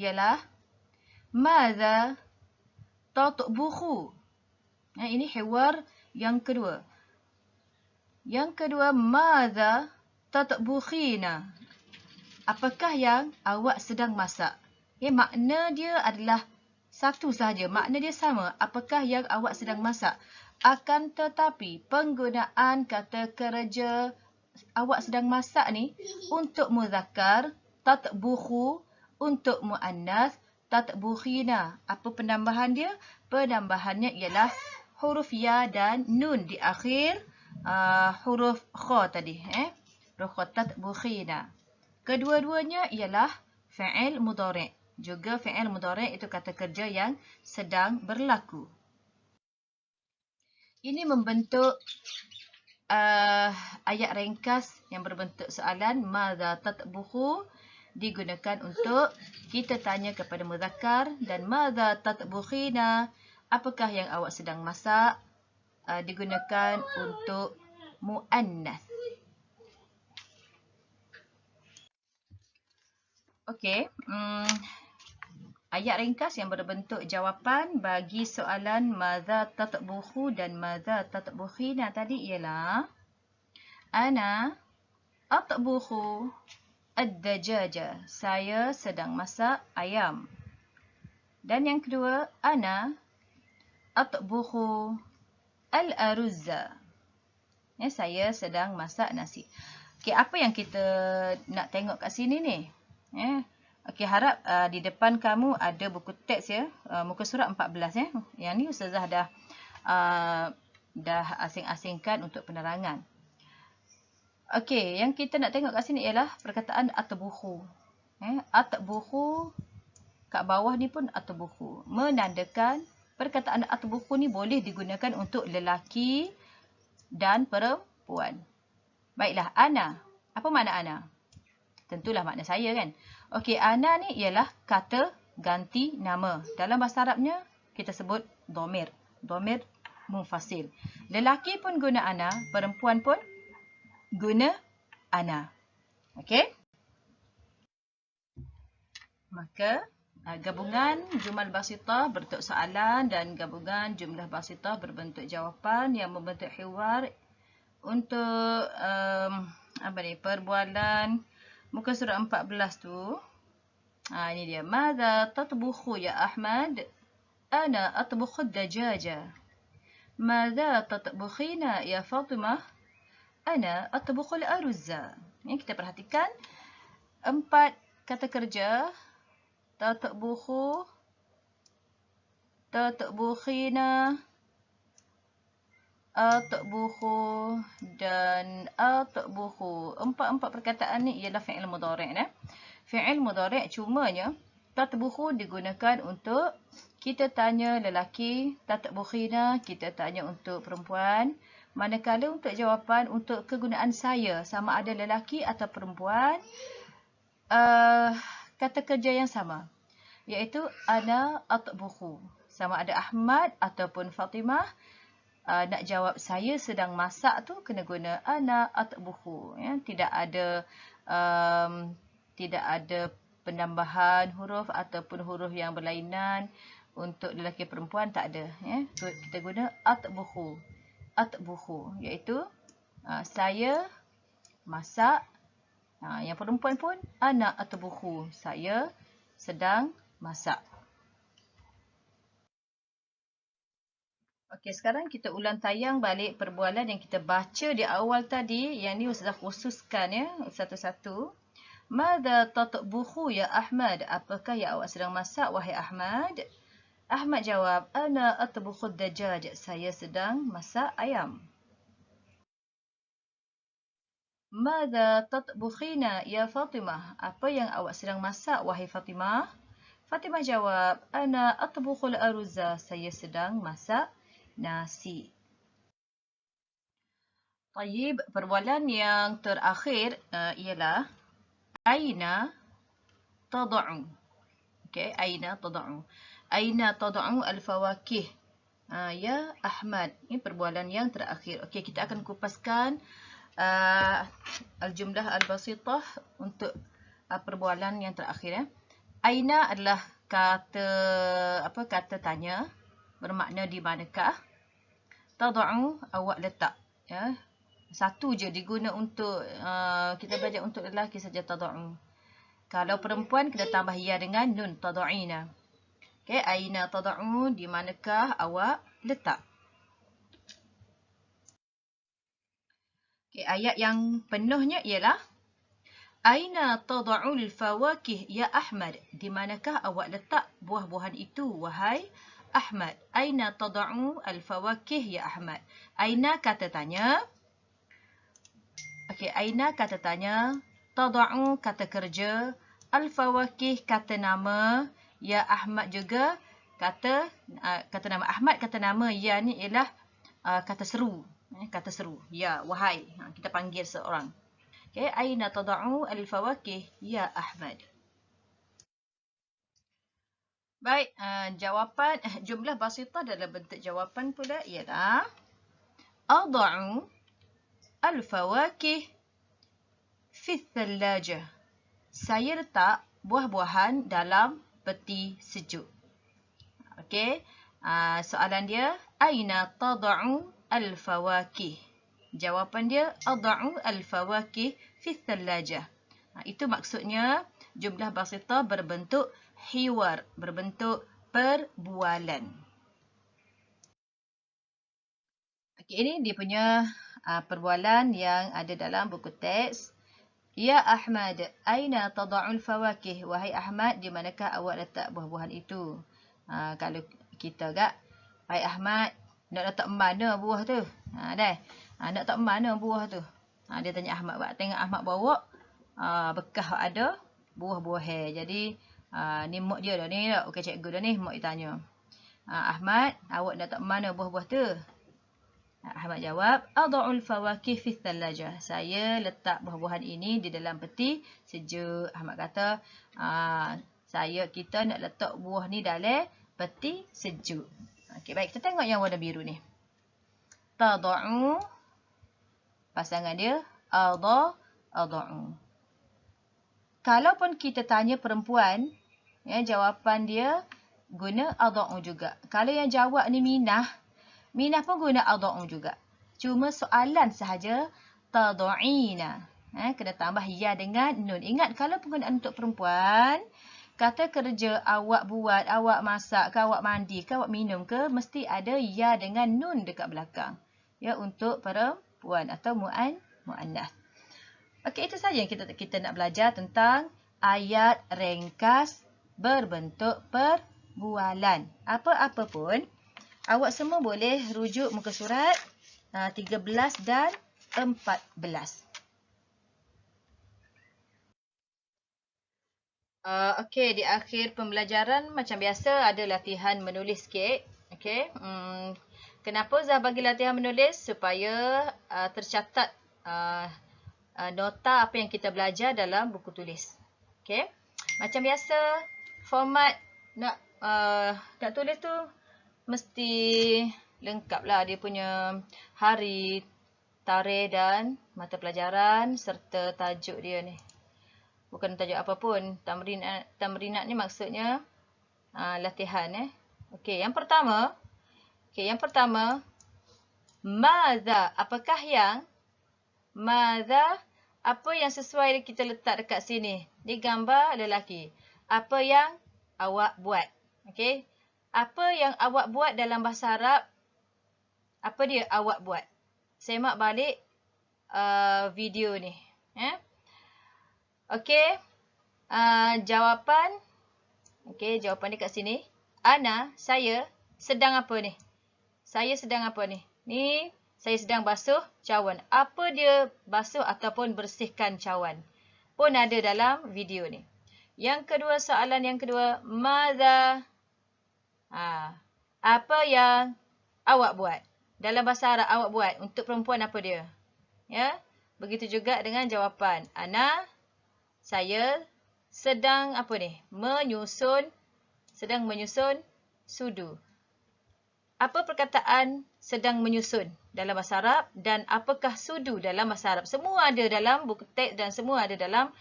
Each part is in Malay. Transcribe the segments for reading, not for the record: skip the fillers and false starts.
ialah madza tatbukhu. Ini hiwar yang kedua. Yang kedua, madza tatbukhina. Apakah yang awak sedang masak? Makna dia adalah satu sahaja. Makna dia sama. Apakah yang awak sedang masak? Akan tetapi penggunaan kata kerja awak sedang masak ni untuk muzakkar tatbukhu, untuk muannas tatbukhina. Apa penambahan dia? Penambahannya ialah huruf ya dan nun di akhir huruf kha tadi. Huruf kha tatbukhina. Kedua-duanya ialah fi'il mudhari'. Juga fi'il mudhari' itu kata kerja yang sedang berlaku. Ini membentuk ayat ringkas yang berbentuk soalan. Madza tatbukhu digunakan untuk kita tanya kepada muzakkar, dan madza tatbukhina, apakah yang awak sedang masak, digunakan untuk muannas. Okey. Ayat ringkas yang berbentuk jawapan bagi soalan madza tatbukhu dan madza tatbukhina tadi ialah ana atbukhu ad-dajaja. Saya sedang masak ayam. Dan yang kedua, ana atbukhu al-aruzza. Saya sedang masak nasi. Okey, apa yang kita nak tengok kat sini ni? Okey, harap di depan kamu ada buku teks ya, muka surat 14 . Yang ni ustazah dah asing-asingkan untuk penerangan. Okey, yang kita nak tengok kat sini ialah perkataan atbukhu. Atbukhu kat bawah ni pun atbukhu, menandakan perkataan atbukhu ni boleh digunakan untuk lelaki dan perempuan. Baiklah, ana. Apa makna ana? Tentulah makna saya kan. Okey, ana ni ialah kata ganti nama. Dalam bahasa Arabnya kita sebut dhamir. Dhamir munfasil. Lelaki pun guna ana, perempuan pun guna ana. Okey? Maka gabungan jumal basitah berbentuk soalan dan gabungan jumlah basitah berbentuk jawapan yang membentuk hiwar untuk perbualan muka surat 14 tu. Ini dia. Madza tatbukhu ya Ahmad? Ana atbukhu ad-dajaja. Madza tatbukhina ya Fatimah? Ana atbukhu al-aruzza. Kita perhatikan 4 kata kerja. Tatbukhu, tatbukhina, atbukhu dan atbukhu. Empat perkataan ni ialah fi'il mudhari'. Fi'il mudhari' cumanya tatbukhu digunakan untuk kita tanya lelaki, tatbukhina kita tanya untuk perempuan. Manakala untuk jawapan untuk kegunaan saya, sama ada lelaki atau perempuan, kata kerja yang sama, iaitu ana atbukhu. Sama ada Ahmad ataupun Fatimah, nak jawab saya sedang masak tu kena guna ana atbukhu. Tidak ada penambahan huruf ataupun huruf yang berlainan untuk lelaki perempuan, tak ada. Kita guna atbukhu. Atbukhu iaitu saya masak. Yang perempuan pun ana atbukhu, saya sedang masak. Okey, sekarang kita ulang tayang balik perbualan yang kita baca di awal tadi. Yang ni ustazah khususkan satu-satu. Madza tatbukhu ya Ahmad? Apakah yang awak sedang masak wahai Ahmad? Ahmad jawab, ana atbukhu ad-dajaj. Saya sedang masak ayam. Madza tatbukhina ya Fatimah? Apa yang awak sedang masak wahai Fatimah? Fatimah jawab, ana atbukhul aruzza. Saya sedang masak nasi. Tayyib, perbualan yang terakhir ialah aina tad'u. Okey, aina tad'u. Aina tad'u al-fawakih? Ya Ahmad. Ini perbualan yang terakhir. Okey, kita akan kupaskan al-jumlah al-basitah untuk perbualan yang terakhir. Aina adalah kata tanya, bermakna di manakah. Tada'u, awak letak. Ya. Satu je diguna untuk kita belajar untuk lelaki saja tada'u. Kalau perempuan kena tambah ya dengan nun, tada'ina. Okey, aina tada'u, di manakah awak letak. Okey, ayat yang penuhnya ialah Aina tada'ul fawakih ya Ahmad? Di manakah awak letak buah-buahan itu wahai Ahmad? Aina tada'u al-fawakih ya Ahmad? Aina kata tanya. Okey, aina kata tanya, tada'u kata kerja, al-fawakih kata nama, ya Ahmad juga kata nama. Ahmad kata nama, ya ni ialah kata seru. Kata seru. Ya, wahai. Kita panggil seorang. Okay, aina tada'u al-fawakih ya Ahmad? Baik, jawapan jumlah basitah dalam bentuk jawapan pula ialah ada'u al-fawakih fi thallajah. Saya letak buah-buahan dalam peti sejuk. Okey, soalan dia aina tada'u al-fawakih? Jawapan dia ada'u al-fawakih fi thallajah. Itu maksudnya jumlah basitah berbentuk hiwar, berbentuk perbualan. Okey, ini dia punya perbualan yang ada dalam buku teks. Ya Ahmad, aina tada'ul fawakih? Wahai Ahmad, di manakah awak letak buah-buahan itu? Kalau kita gak, wahai Ahmad, nak letak mana buah tu? Dah. Nak letak mana buah tu? Dia tanya Ahmad. Tengok Ahmad bawa bekas ada buah-buah. Jadi ni mak dia dah ni dah. Okey, cikgu dah ni. Mak dia tanya. Ahmad, awak nak letak mana buah-buah tu? Ahmad jawab, ada'ul fawakih fi thallajah. Saya letak buah-buahan ini di dalam peti sejuk. Ahmad kata, kita nak letak buah ni dalam peti sejuk. Okey, baik, kita tengok yang warna biru ni. Tada'u, pasangan dia ada'u. Kalaupun kita tanya perempuan, ya, jawapan dia guna ada'u juga. Kalau yang jawab ni Minah pun guna ada'u juga. Cuma soalan sahaja tada'ina. Kena tambah ya dengan nun. Ingat, kalau penggunaan untuk perempuan, kata kerja awak buat, awak masak ke, awak mandi ke, awak minum ke, mesti ada ya dengan nun dekat belakang. Ya, untuk perempuan atau mu'annas. Okey, itu saja yang kita nak belajar tentang ayat ringkas berbentuk perbualan. Apa-apa pun, awak semua boleh rujuk muka surat 13 dan 14. Okey, di akhir pembelajaran macam biasa ada latihan menulis sikit. Okey. Kenapa Zah bagi latihan menulis? Supaya tercatat nota apa yang kita belajar dalam buku tulis. Okey. Macam biasa, format nak tulis tu mesti lengkap lah. Dia punya hari, tarikh dan mata pelajaran serta tajuk dia ni. Bukan tajuk apa pun. Tamrinat ni maksudnya latihan. Okey, yang pertama. Madza, apakah yang? Madza, apa yang sesuai kita letak dekat sini? Ni gambar lelaki. Apa yang awak buat? Okey. Apa yang awak buat dalam bahasa Arab? Apa dia awak buat? Semak balik video ni. Okey. Jawapan. Okey, jawapan dekat sini. Ana, saya sedang apa ni? Saya sedang apa ni? Ni, saya sedang basuh cawan. Apa dia basuh ataupun bersihkan cawan? Pun ada dalam video ni. Yang kedua, soalan yang kedua. Madza? Apa yang awak buat? Dalam bahasa Arab awak buat. Untuk perempuan apa dia? Ya. Begitu juga dengan jawapan. Ana, saya sedang apa ni? Sedang menyusun sudu. Apa perkataan sedang menyusun dalam bahasa Arab dan apakah sudu dalam bahasa Arab? Semua ada dalam buku teks dan semua ada dalam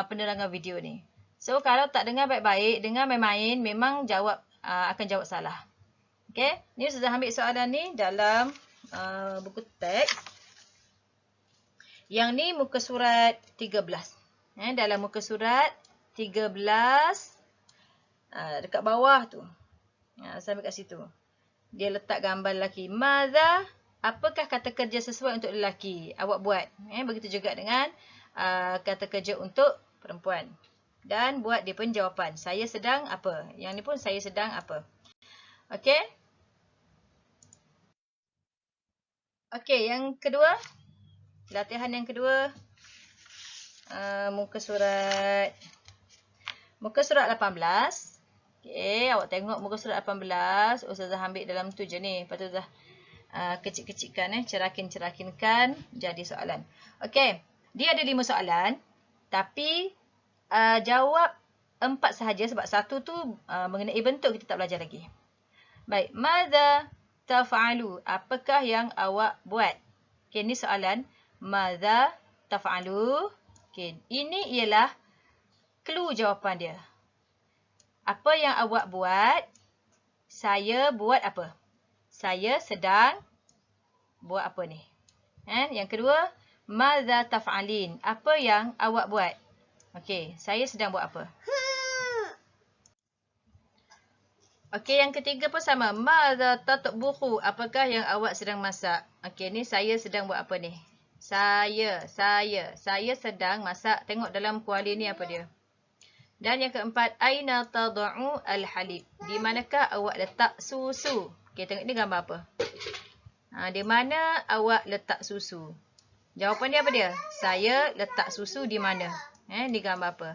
penerangan video ni. So, kalau tak dengar baik-baik, dengar main-main, memang akan jawab salah. Okey, ni Ustazah ambil soalan ni dalam buku teks. Yang ni muka surat 13. Dalam muka surat 13, dekat bawah tu. Sampai kat situ. Dia letak gambar lelaki. Madza, apakah kata kerja sesuai untuk lelaki? Awak buat. Begitu juga dengan kata kerja untuk perempuan. Dan buat dia pun jawapan. Saya sedang apa? Yang ni pun saya sedang apa? Okey. Okey, yang kedua. Latihan yang kedua. Muka surat 18. Okey, awak tengok muka surat 18. Ustazah ambil dalam tu je ni. Lepas tu Ustazah kecil-kecilkan, cerakin-cerakinkan jadi soalan. Okey, dia ada 5 soalan. Tapi jawab 4 sahaja sebab satu tu mengenai bentuk kita tak belajar lagi. Baik, madza taf'alu? Apakah yang awak buat? Okey, ni soalan. Madza taf'alu? Okey, ini ialah clue jawapan dia. Apa yang awak buat? Saya buat apa? Saya sedang buat apa ni? Yang kedua, madza taf'alin? Apa yang awak buat? Okey, saya sedang buat apa? Okey, yang ketiga pun sama. Madza tatbukhu? Apakah yang awak sedang masak? Okey, ni saya sedang buat apa ni? Saya sedang masak. Tengok dalam kuali ni apa dia? Dan yang keempat, aina tad'u al-halib? Di manakah awak letak susu? Okey, tengok ni gambar apa? Di mana awak letak susu? Jawapan dia apa dia? Saya letak susu di mana? Ni gambar apa?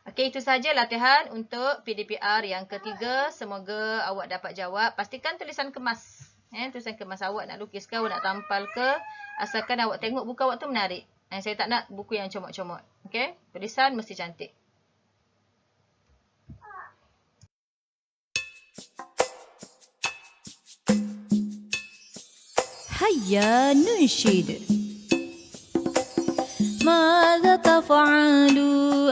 Okey, itu saja latihan untuk PDPR yang ketiga. Semoga awak dapat jawab. Pastikan tulisan kemas. Tulisan kemas awak nak lukis ke, awak nak tampal ke. Asalkan awak tengok buku awak tu menarik. Saya tak nak buku yang comot-comot. Okey, tulisan mesti cantik. هيا ننشد. ماذا تفعل؟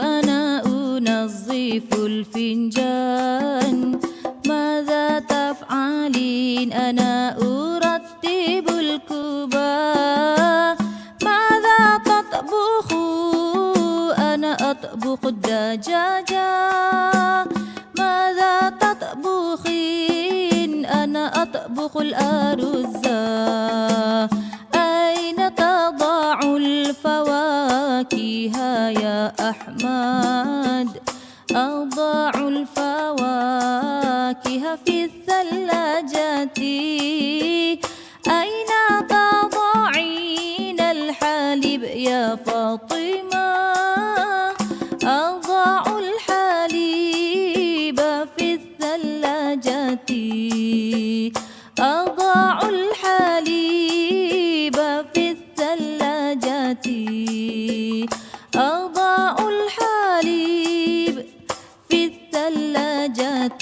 أنا أنظف الفنجان. ماذا تفعلين؟ أنا أرتب الكوبايات. ماذا تطبخ؟ أنا أطبخ الدجاجة. ماذا تطبخين؟ أنا أطبخ الأرز. أين تضع الفواكه يا أحمد؟ أضع الفواكه في الثلاجة. أين تضعين الحليب يا فاطمة؟ أضع الحليب في الثلاجة. أضع الحليب في الثلاجة. أضع الحليب في الثلاجة.